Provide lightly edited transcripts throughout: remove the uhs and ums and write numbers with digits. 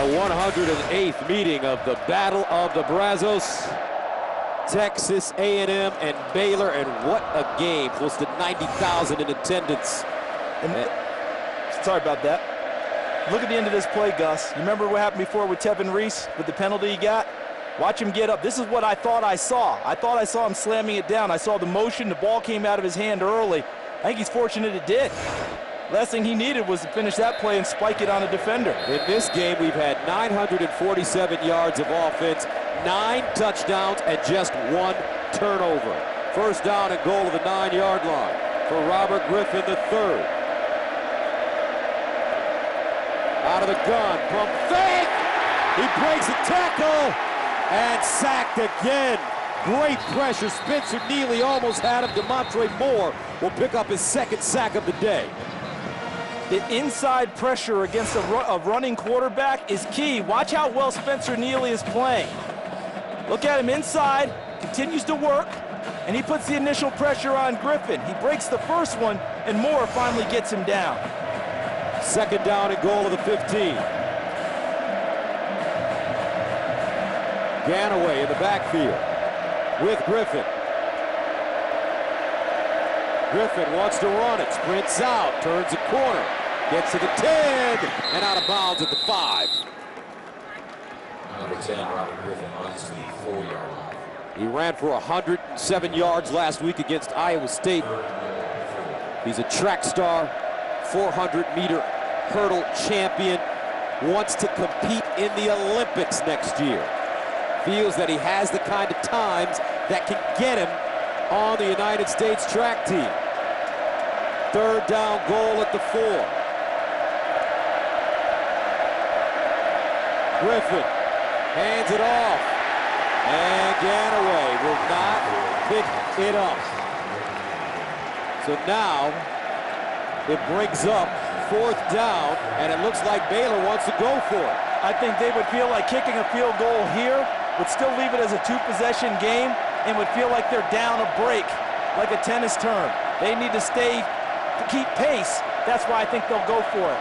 108th meeting of the Battle of the Brazos. Texas A&M and Baylor, and what a game. Close to 90,000 in attendance. Sorry about that. Look at the end of this play, Gus. You remember what happened before with Tevin Reese with the penalty he got? Watch him get up. This is what I thought I saw. I thought I saw him slamming it down. I saw the motion. The ball came out of his hand early. I think he's fortunate it did. Last thing he needed was to finish that play and spike it on a defender. In this game, we've had 947 yards of offense, 9 touchdowns, and just 1 turnover. First down and goal of the 9-yard line for Robert Griffin III. Out of the gun, pump fake. He breaks a tackle and sacked again. Great pressure. Spencer Neely almost had him. DeMontre Moore will pick up his 2nd sack of the day. The inside pressure against a running quarterback is key. Watch how well Spencer Neely is playing. Look at him inside, continues to work, and he puts the initial pressure on Griffin. He breaks the first one, and Moore finally gets him down. 2nd down and goal of the 15. Ganaway in the backfield with Griffin. Griffin wants to run it, sprints out, turns the corner, gets to the 10, and out of bounds at the 5. Number 10, Robert Griffin, on his 4-yard line. He ran for 107 yards last week against Iowa State. He's a track star, 400-meter hurdle champion, wants to compete in the Olympics next year. Feels that he has the kind of times that can get him on the United States track team. 3rd down, goal at the 4. Griffin hands it off, and Ganaway will not pick it up. So now it brings up 4th down, and it looks like Baylor wants to go for it. I think they would feel like kicking a field goal here would still leave it as a 2-possession game and would feel like they're down a break, like a tennis term. They need to stay to keep pace. That's why I think they'll go for it.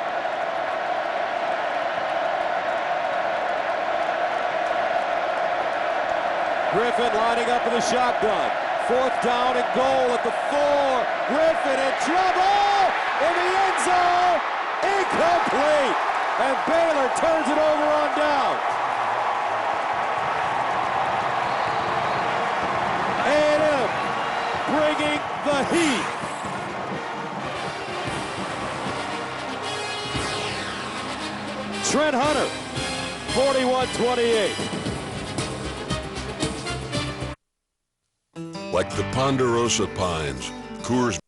Griffin lining up in the shotgun. 4th down and goal at the 4. Griffin in trouble in the end zone. Incomplete. And Baylor turns it over on down. A&M bringing the heat. Trent Hunter, 41-28. Like the Ponderosa Pines, Coors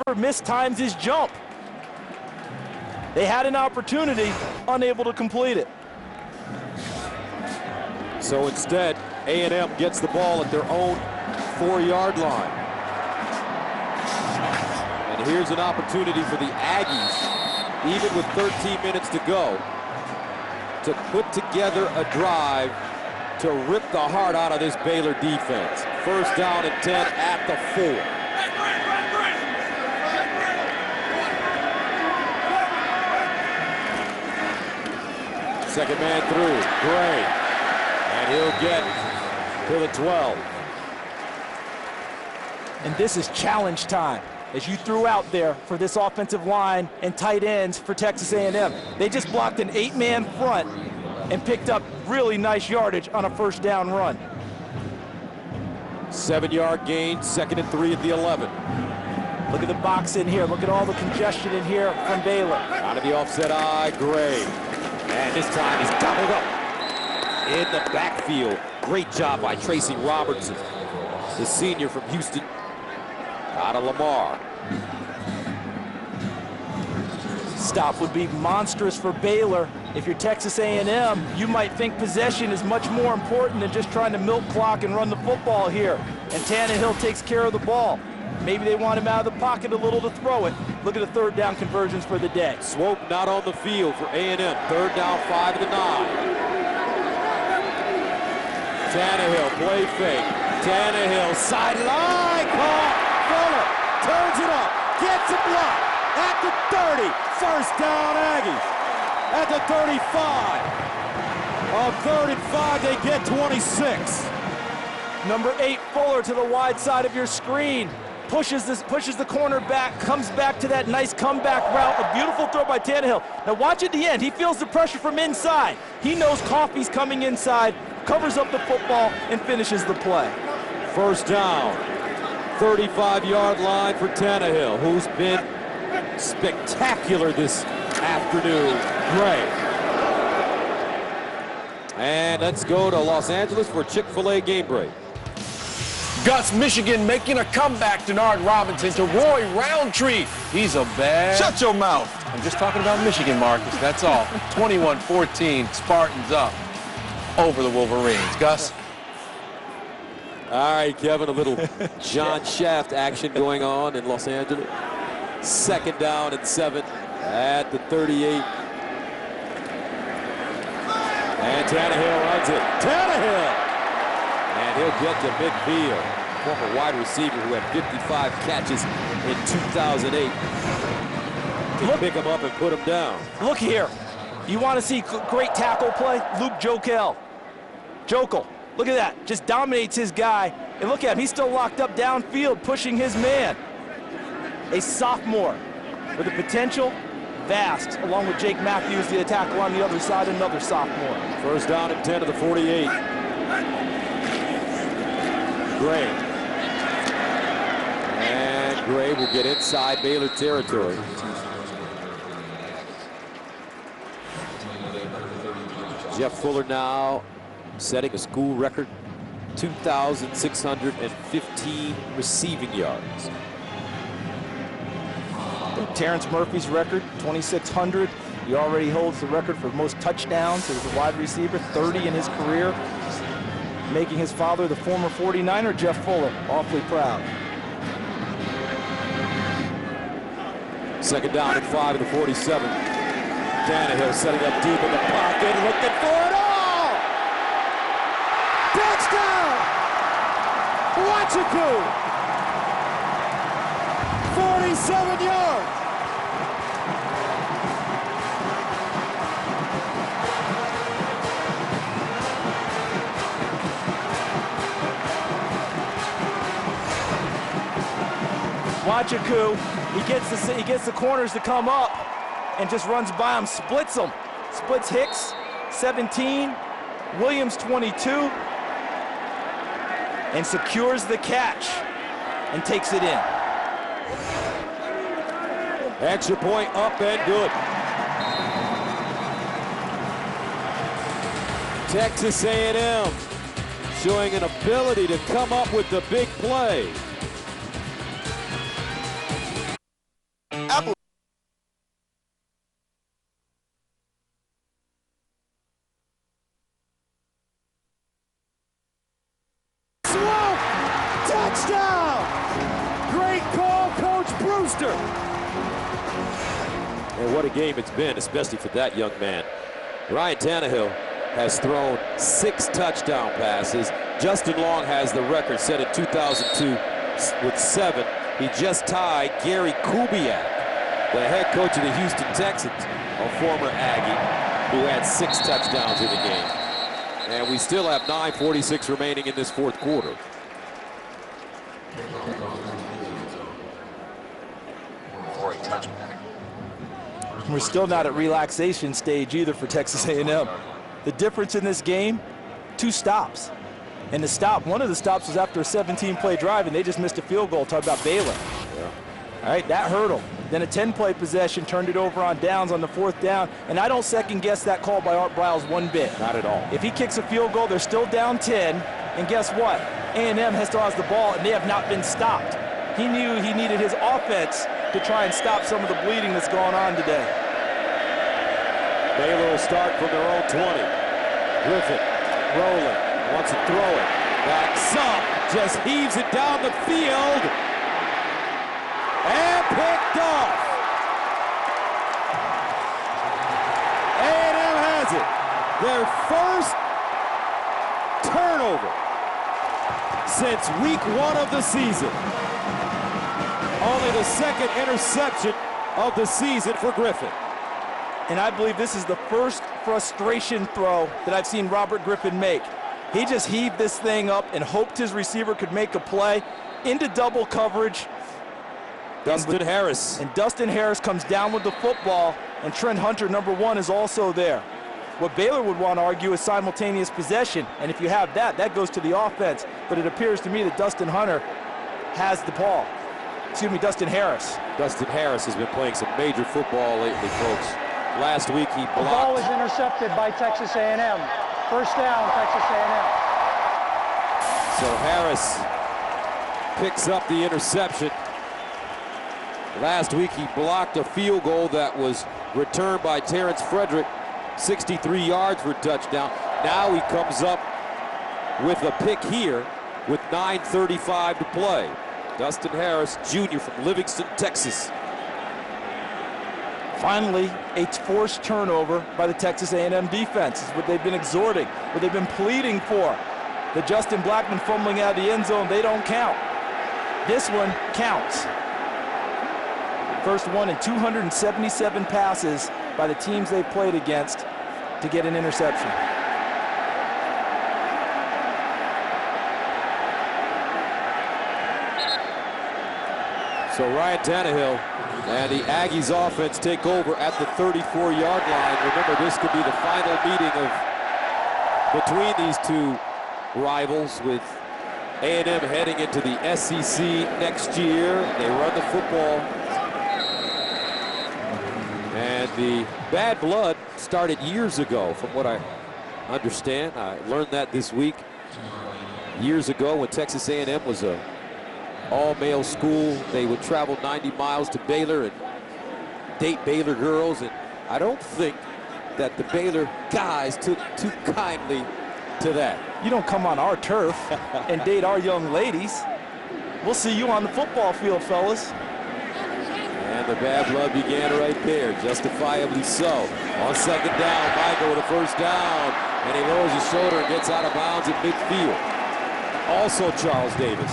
mistimes his jump. They had an opportunity, unable to complete it. So instead, A&M gets the ball at their own 4-yard line. And here's an opportunity for the Aggies, even with 13 minutes to go, to put together a drive to rip the heart out of this Baylor defense. 1st down and 10 at the 4. Second man through, Gray, and he'll get to the 12. And this is challenge time, as you threw out there for this offensive line and tight ends for Texas A&M. They just blocked an 8-man front and picked up really nice yardage on a 1st down run. 7-yard gain, 2nd and 3 at the 11. Look at the box in here. Look at all the congestion in here from Baylor. Out of the offset eye, Gray. And this time he's gobbled up in the backfield. Great job by Tracy Robertson, the senior from Houston, out of Lamar. Stop would be monstrous for Baylor. If you're Texas A&M, you might think possession is much more important than just trying to milk clock and run the football here. And Tannehill takes care of the ball. Maybe they want him out of the pocket a little to throw it. Look at the 3rd down conversions for the day. Swope not on the field for A&M. 3rd down, 5 of the 9. Tannehill, play fake. Tannehill, sideline, call. Fuller turns it up, gets a block at the 30. First down, Aggies. At the 35. On 3rd and 5, they get 26. Number 8, Fuller to the wide side of your screen. Pushes the corner back, comes back to that nice comeback route. A beautiful throw by Tannehill. Now watch at the end. He feels the pressure from inside. He knows Coffey's coming inside, covers up the football, and finishes the play. First down. 35-yard line for Tannehill, who's been spectacular this afternoon. Gray. And let's go to Los Angeles for Chick-fil-A game break. Gus, Michigan making a comeback. Denard Robinson to Roy Roundtree. He's a bad... Shut your mouth. I'm just talking about Michigan, Marcus. That's all. 21-14, Spartans up over the Wolverines. Gus? All right, Kevin, a little John Shaft action going on in Los Angeles. 2nd down and 7 at the 38. And Tannehill runs it. Tannehill! And he'll get to midfield. Former wide receiver who had 55 catches in 2008. Can pick him up and put him down. Look here. You want to see great tackle play? Luke Jokel. Look at that. Just dominates his guy. And look at him. He's still locked up downfield, pushing his man. A sophomore with the potential vast, along with Jake Matthews, the tackle on the other side, another sophomore. First down and 10 to the 48. Gray. And Gray will get inside Baylor territory. Jeff Fuller now setting a school record, 2,615 receiving yards. Terrence Murphy's record, 2,600. He already holds the record for most touchdowns as a wide receiver, 30 in his career. Making his father, the former 49er, Jeff Fuller, awfully proud. 2nd down and 5 to the 47. Tannehill setting up deep in the pocket, looking for it all! Touchdown! Wachiku! 47 yards! Wachiku, he gets the corners to come up and just runs by him, splits them. Splits Hicks, 17, Williams, 22, and secures the catch and takes it in. Extra point up and good. Texas A&M showing an ability to come up with the big play. Touchdown! Great call, Coach Brewster. And what a game it's been, especially for that young man. Ryan Tannehill has thrown 6 touchdown passes. Justin Long has the record set in 2002 with 7. He just tied Gary Kubiak, the head coach of the Houston Texans, a former Aggie, who had 6 touchdowns in the game. And we still have 9:46 remaining in this 4th quarter. We're still not at relaxation stage either for Texas A&M. The difference in this game, 2 stops. And one of the stops was after a 17-play drive, and they just missed a field goal. Talk about Baylor. Yeah. All right, that hurdle. Then a 10-play possession, turned it over on downs on the 4th down. And I don't second-guess that call by Art Briles one bit. Not at all. If he kicks a field goal, they're still down 10. And guess what? A&M still has the ball, and they have not been stopped. He knew he needed his offense to try and stop some of the bleeding that's going on today. Baylor will start from their own 20. Griffin rolling, wants to throw it. Backs up, just heaves it down the field. And picked off. A&M has it. Their first turnover. since week 1 of the season. Only the second interception of the season for Griffin. And I believe this is the first frustration throw that I've seen Robert Griffin make. He just heaved this thing up and hoped his receiver could make a play into double coverage. Dustin Harris. And Dustin Harris comes down with the football, and Trent Hunter, number 1, is also there. What Baylor would want to argue is simultaneous possession, and if you have that, that goes to the offense. But it appears to me that Dustin Hunter has the ball. Excuse me, Dustin Harris. Dustin Harris has been playing some major football lately, folks. Last week he blocked. The ball was intercepted by Texas A&M. First down, Texas A&M. So Harris picks up the interception. Last week he blocked a field goal that was returned by Terrence Frederick, 63 yards for a touchdown. Now he comes up with a pick here with 9:35 to play. Dustin Harris, Jr. from Livingston, Texas. Finally, a forced turnover by the Texas A&M defense is what they've been exhorting, what they've been pleading for. The Justin Blackman fumbling out of the end zone, they don't count. This one counts. First one in 277 passes by the teams they've played against to get an interception. So Ryan Tannehill and the Aggies offense take over at the 34-yard line. Remember, this could be the final meeting between these two rivals, with A&M heading into the SEC next year. They run the football. And the bad blood started years ago, from what I understand. I learned that this week. Years ago, when Texas A&M was a all-male school, they would travel 90 miles to Baylor and date Baylor girls, and I don't think that the Baylor guys took too kindly to that. You don't come on our turf and date our young ladies. We'll see you on the football field, fellas. And the bad blood began right there, justifiably so. On second down, Michael with a first down, and he lowers his shoulder and gets out of bounds at midfield. Also Charles Davis.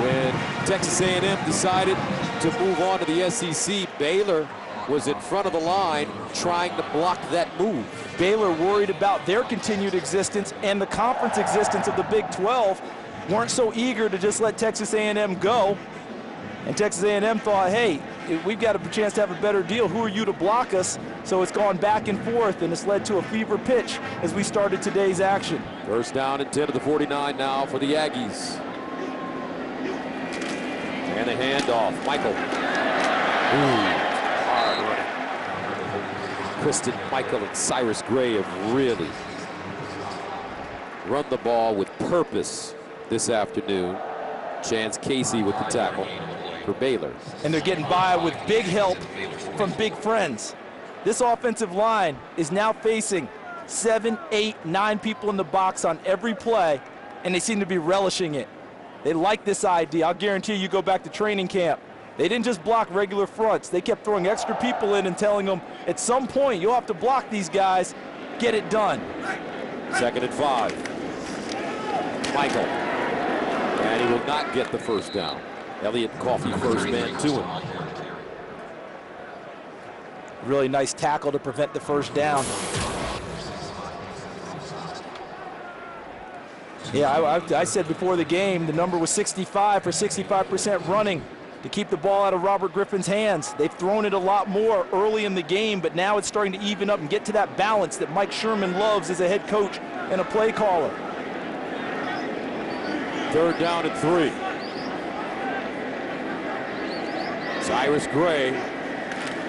When Texas A&M decided to move on to the SEC, Baylor was in front of the line trying to block that move. Baylor, worried about their continued existence and the conference existence of the Big 12, weren't so eager to just let Texas A&M go. And Texas A&M thought, hey, we've got a chance to have a better deal. Who are you to block us? So it's gone back and forth, and it's led to a fever pitch as we started today's action. First down and 10 to the 49 now for the Aggies. And a handoff. Michael. Hard running. Kristen, Michael, and Cyrus Gray have really run the ball with purpose this afternoon. Chance Casey with the tackle for Baylor. And they're getting by with big help from big friends. This offensive line is now facing 7, 8, 9 people in the box on every play, and they seem to be relishing it. They like this idea. I'll guarantee you go back to training camp. They didn't just block regular fronts. They kept throwing extra people in and telling them, at some point, you'll have to block these guys. Get it done. Second and 5. Michael. And he will not get the first down. Elliott Coffey, first man to him. Really nice tackle to prevent the first down. Yeah, I said before the game, the number was 65 for 65% running to keep the ball out of Robert Griffin's hands. They've thrown it a lot more early in the game, but now it's starting to even up and get to that balance that Mike Sherman loves as a head coach and a play caller. Third down and 3. Cyrus Gray,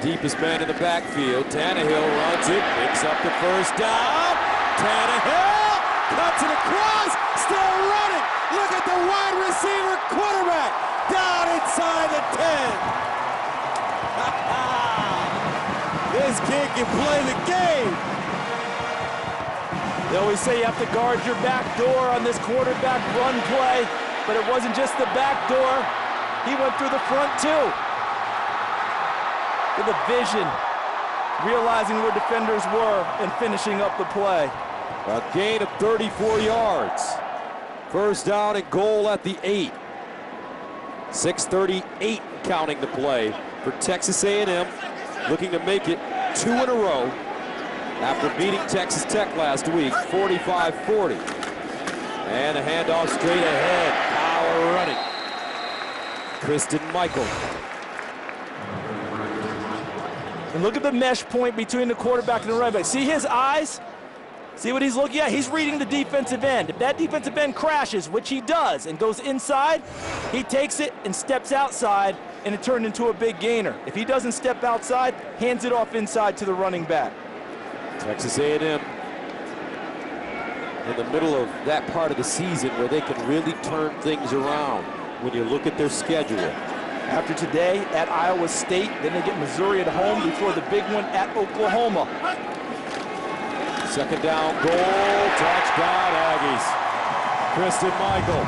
deepest man in the backfield. Tannehill runs it, picks up the first down. Tannehill cuts it across, still running. Look at the wide receiver quarterback down inside the 10. This kid can play the game. They always say you have to guard your back door on this quarterback run play, but it wasn't just the back door. He went through the front too. With a vision, realizing where defenders were and finishing up the play. A gain of 34 yards First down and goal at the 8. 6:38 counting the play for Texas A&M, looking to make it 2 in a row after beating Texas Tech last week, 45-40. And a handoff straight ahead. Power running. Kristen Michael. And look at the mesh point between the quarterback and the running back. See his eyes? See what he's looking at? He's reading the defensive end. If that defensive end crashes, which he does, and goes inside, he takes it and steps outside, and it turned into a big gainer. If he doesn't step outside, hands it off inside to the running back. Texas A&M in the middle of that part of the season where they can really turn things around when you look at their schedule. After today at Iowa State, then they get Missouri at home before the big one at Oklahoma. Second down, goal, touchdown, Aggies. Kristen Michael.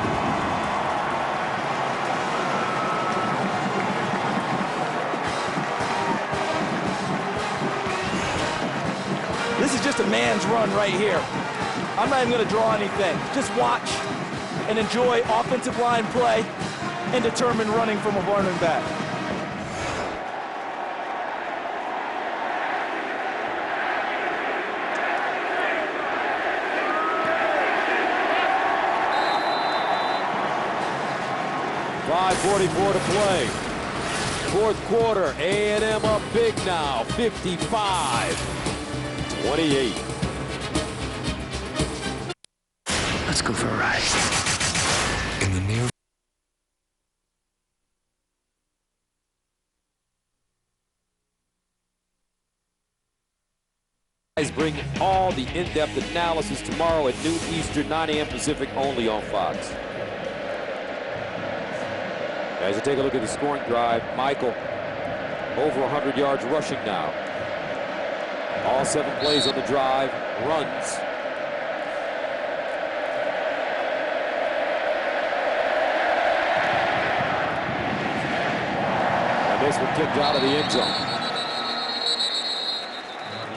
This is just a man's run right here. I'm not even going to draw anything. Just watch and enjoy offensive line play and determine running from a running back. .5:44 to play. Fourth quarter, A&M up big now, 55-28. Let's go for a ride. In the near Bring all the in-depth analysis tomorrow at noon Eastern, 9 a.m. Pacific, only on Fox. As you take a look at the scoring drive, Michael over 100 yards rushing now. All 7 plays on the drive, runs. And this one kicked out of the end zone.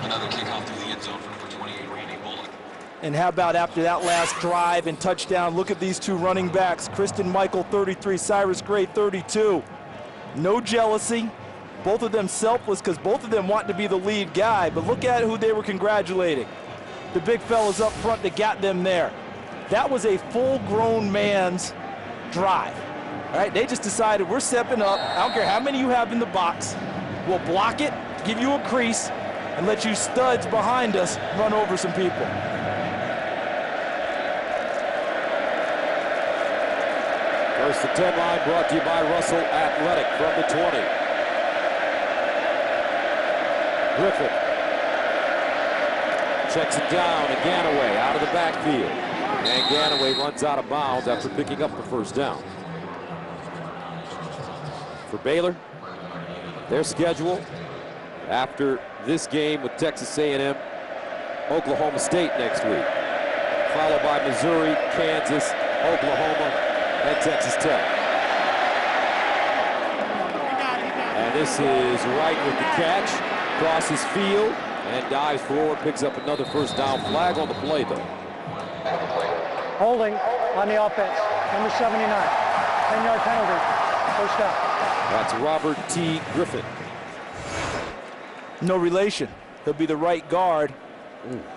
Another kickoff through the end zone for number 28, Randy Bullock. And how about after that last drive and touchdown, look at these two running backs. Kristen Michael, 33, Cyrus Gray, 32. No jealousy. Both of them selfless because both of them want to be the lead guy, but look at who they were congratulating. The big fellas up front that got them there. That was a full-grown man's drive. All right, they just decided we're stepping up. I don't care how many you have in the box. We'll block it, give you a crease, and let you studs behind us run over some people. First and 10 line brought to you by Russell Athletic from the 20. Griffin checks it down, and Ganaway out of the backfield. And Ganaway runs out of bounds after picking up the first down. For Baylor, their schedule after this game with Texas A&M, Oklahoma State next week, followed by Missouri, Kansas, Oklahoma, and Texas Tech. And this is Wright with the catch, crosses field, and dives forward, picks up another first down. Flag on the play, though. Holding on the offense, number 79. 10-yard penalty, first down. That's Robert T. Griffin. No relation. He'll be the right guard.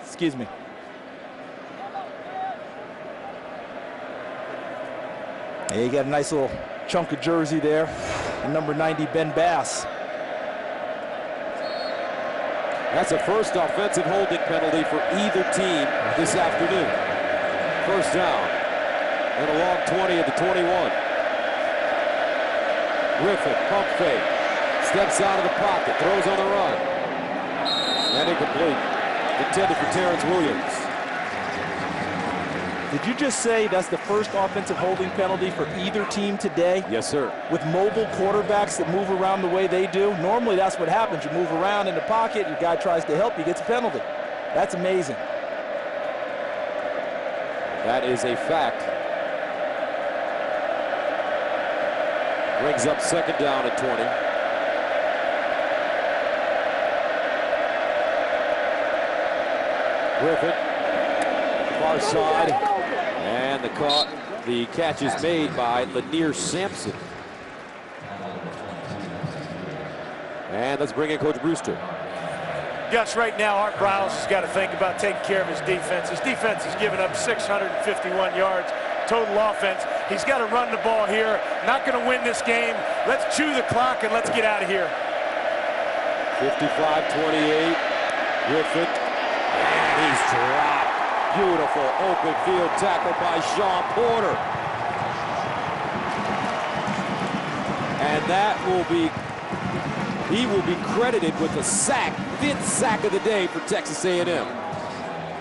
Excuse me. Yeah, you got a nice little chunk of jersey there. And number 90, Ben Bass. That's a first offensive holding penalty for either team this afternoon. First down. And a long 20 at the 21. Griffin, pump fake. Steps out of the pocket, throws on the run. And incomplete. Intended for Terrence Williams. Did you just say that's the first offensive holding penalty for either team today? Yes, sir. With mobile quarterbacks that move around the way they do, normally that's what happens. You move around in the pocket, your guy tries to help, he gets a penalty. That's amazing. That is a fact. Brings up second down at 20. Griffin, far side, And the catch is made by Lanier Sampson. And let's bring in Coach Brewster. Gus, right now, Art Briles has got to think about taking care of his defense. His defense has given up 651 yards total offense. He's got to run the ball here. Not going to win this game. Let's chew the clock and let's get out of here. 55-28. Griffin. And he's dropped. Beautiful open field tackle by Sean Porter. And that will be, he will be credited with the sack, 5th sack of the day for Texas A&M.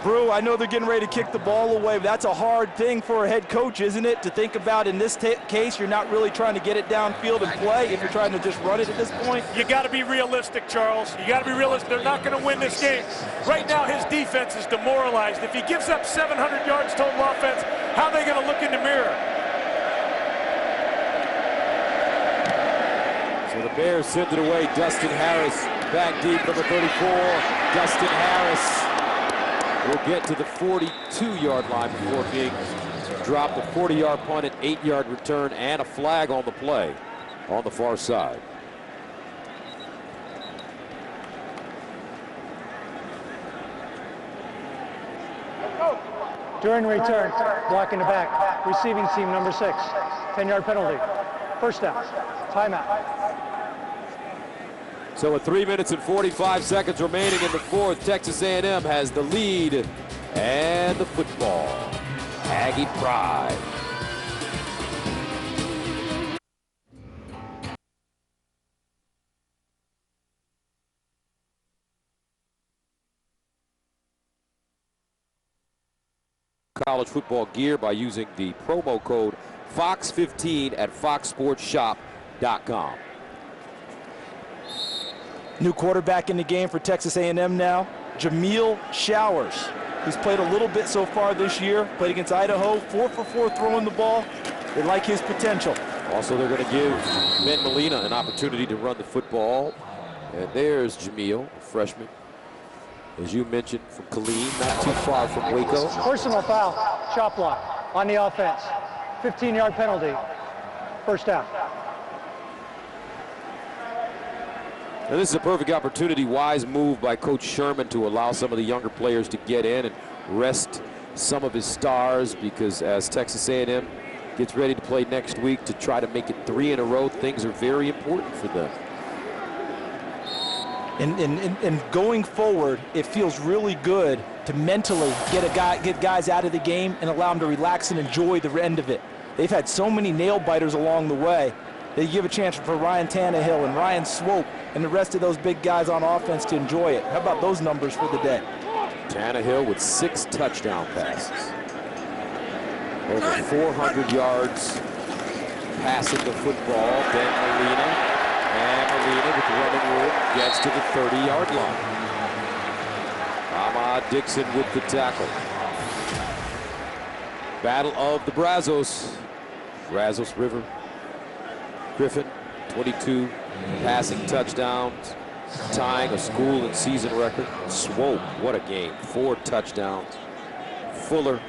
Brew, I know they're getting ready to kick the ball away, but that's a hard thing for a head coach, isn't it? To think about in this case, you're not really trying to get it downfield and play if you're trying to just run it at this point. You got to be realistic, Charles. You got to be realistic. They're not going to win this game. Right now, his defense is demoralized. If he gives up 700 yards total offense, how are they going to look in the mirror? So the Bears send it away. Dustin Harris back deep, number 34. Dustin Harris will get to the 42-yard line before being dropped. A 40-yard punt, an 8-yard return, and a flag on the play on the far side. During return, blocking the back, receiving team number 6, 10-yard penalty. First down, timeout. So with 3 minutes and 45 seconds remaining in the fourth, Texas A&M has the lead and the football. Aggie pride. College football gear by using the promo code FOX15 at foxsportshop.com. New quarterback in the game for Texas A&M now, Jameel Showers, who's played a little bit so far this year, played against Idaho, 4 for 4 throwing the ball. They like his potential. Also, they're going to give Ben Molina an opportunity to run the football. And there's Jameel, a freshman, as you mentioned, from Killeen, not too far from Waco. Personal foul, chop block on the offense. 15-yard penalty, first down. Now, this is a perfect opportunity, wise move by Coach Sherman to allow some of the younger players to get in and rest some of his stars, because as Texas A&M gets ready to play next week to try to make it 3 in a row, things are very important for them. And going forward, it feels really good to mentally get guys out of the game and allow them to relax and enjoy the end of it. They've had so many nail biters along the way. They give a chance for Ryan Tannehill and Ryan Swope and the rest of those big guys on offense to enjoy it. How about those numbers for the day? Tannehill with 6 touchdown passes. Over 400 yards passing the football. Ben Molina. And Molina with the running room gets to the 30-yard line. Ahmad Dixon with the tackle. Battle of the Brazos. Brazos River. Griffin, 22 passing touchdowns, tying a school and season record. Swope, what a game, 4 touchdowns. Fuller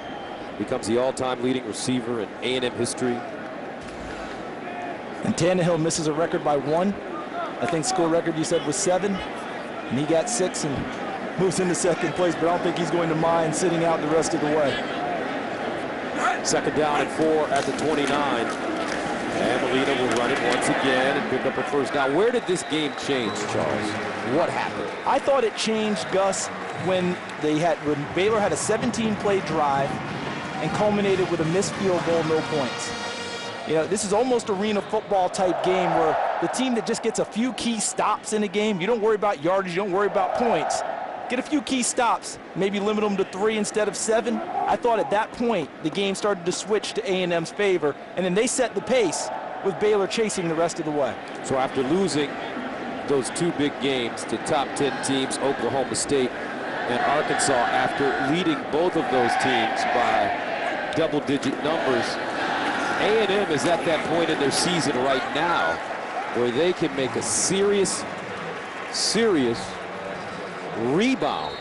becomes the all-time leading receiver in A&M history. And Tannehill misses a record by 1. I think school record you said was 7, and he got 6 and moves into second place, but I don't think he's going to mind sitting out the rest of the way. Second down and 4 at the 29. And Molina will run it once again and pick up a first down. Where did this game change, Charles? What happened? I thought it changed, Gus, when Baylor had a 17-play drive and culminated with a missed field goal, no points. You know, this is almost arena football type game where the team that just gets a few key stops in a game, you don't worry about yardage, you don't worry about points. Get a few key stops, maybe limit them to 3 instead of 7. I thought at that point the game started to switch to A&M's favor, and then they set the pace with Baylor chasing the rest of the way. So after losing those 2 big games to top 10 teams, Oklahoma State and Arkansas, after leading both of those teams by double-digit numbers, A&M is at that point in their season right now where they can make a serious rebound.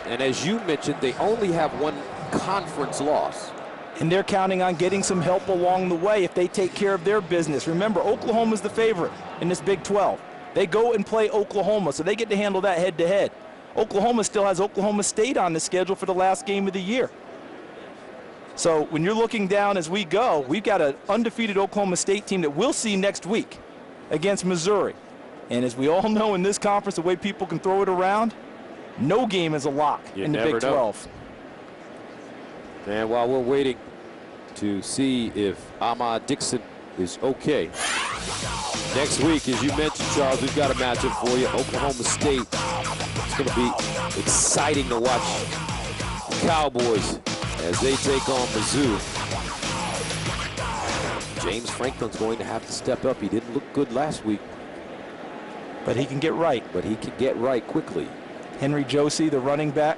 And as you mentioned, they only have 1 conference loss. And they're counting on getting some help along the way if they take care of their business. Remember, Oklahoma's the favorite in this Big 12. They go and play Oklahoma, so they get to handle that head-to-head. Oklahoma still has Oklahoma State on the schedule for the last game of the year. So when you're looking down as we go, we've got an undefeated Oklahoma State team that we'll see next week against Missouri. And as we all know in this conference, the way people can throw it around, no game is a lock in the Big 12. And while we're waiting to see if Ahmad Dixon is okay, next week, as you mentioned, Charles, we've got a matchup for you. Oklahoma State. It's going to be exciting to watch the Cowboys as they take on Mizzou. James Franklin's going to have to step up. He didn't look good last week. But he can get right. But he can get right quickly. Henry Josie, the running back.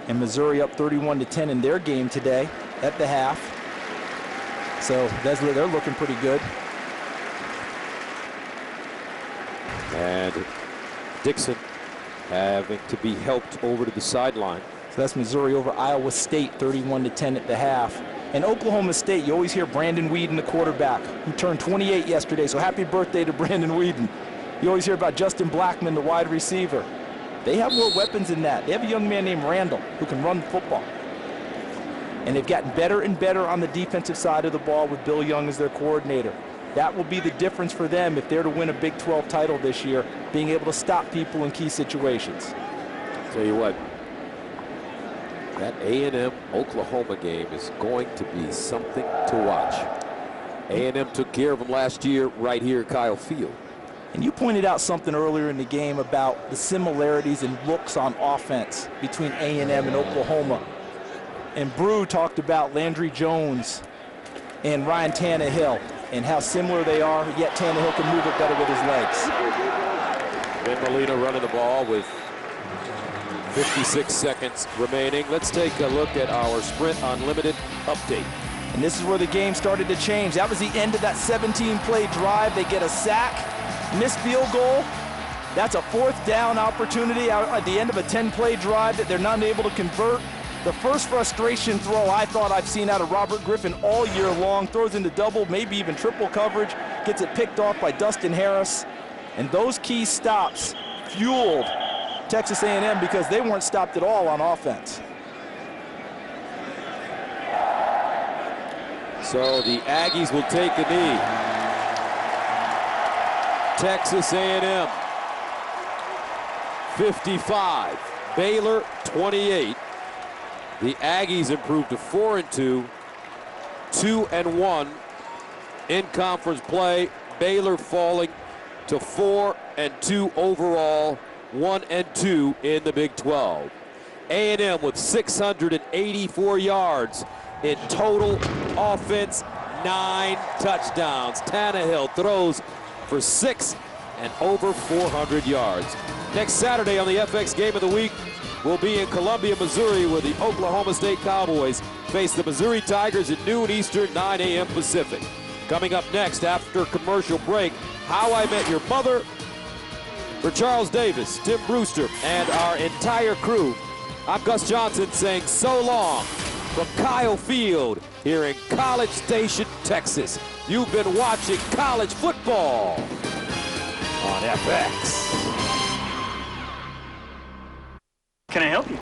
And Missouri up 31-10 in their game today at the half. So they're looking pretty good. And Dixon having to be helped over to the sideline. So that's Missouri over Iowa State, 31-10 at the half. And Oklahoma State, you always hear Brandon Whedon, the quarterback, who turned 28 yesterday. So happy birthday to Brandon Whedon. You always hear about Justin Blackman, the wide receiver. They have more weapons than that. They have a young man named Randall who can run the football. And they've gotten better and better on the defensive side of the ball with Bill Young as their coordinator. That will be the difference for them if they're to win a Big 12 title this year, being able to stop people in key situations. Tell you what, that A&M Oklahoma game is going to be something to watch. A&M took care of them last year right here at Kyle Field. And you pointed out something earlier in the game about the similarities in looks on offense between A&M and Oklahoma. And Brew talked about Landry Jones and Ryan Tannehill and how similar they are, yet Tannehill can move it better with his legs. Ben Molina running the ball with 56 seconds remaining. Let's take a look at our Sprint Unlimited update. And this is where the game started to change. That was the end of that 17-play drive. They get a sack, missed field goal. That's a 4th down opportunity at the end of a 10-play drive that they're not able to convert. The first frustration throw I thought I've seen out of Robert Griffin all year long. Throws into double, maybe even triple coverage. Gets it picked off by Dustin Harris. And those key stops fueled Texas A&M because they weren't stopped at all on offense. So the Aggies will take a knee. Texas A&M 55, Baylor 28. The Aggies improved to 4-2, 2-1 in conference play. Baylor falling to 4-2 overall, 1-2 in the Big 12. A&M with 684 yards in total offense, 9 touchdowns. Tannehill throws for 6 and over 400 yards. Next Saturday on the FX Game of the Week, we'll be in Columbia, Missouri, where the Oklahoma State Cowboys face the Missouri Tigers at noon Eastern, 9 a.m. Pacific. Coming up next after commercial break, How I Met Your Mother. For Charles Davis, Tim Brewster, and our entire crew, I'm Gus Johnson saying so long from Kyle Field here in College Station, Texas. You've been watching college football on FX. Can I help you?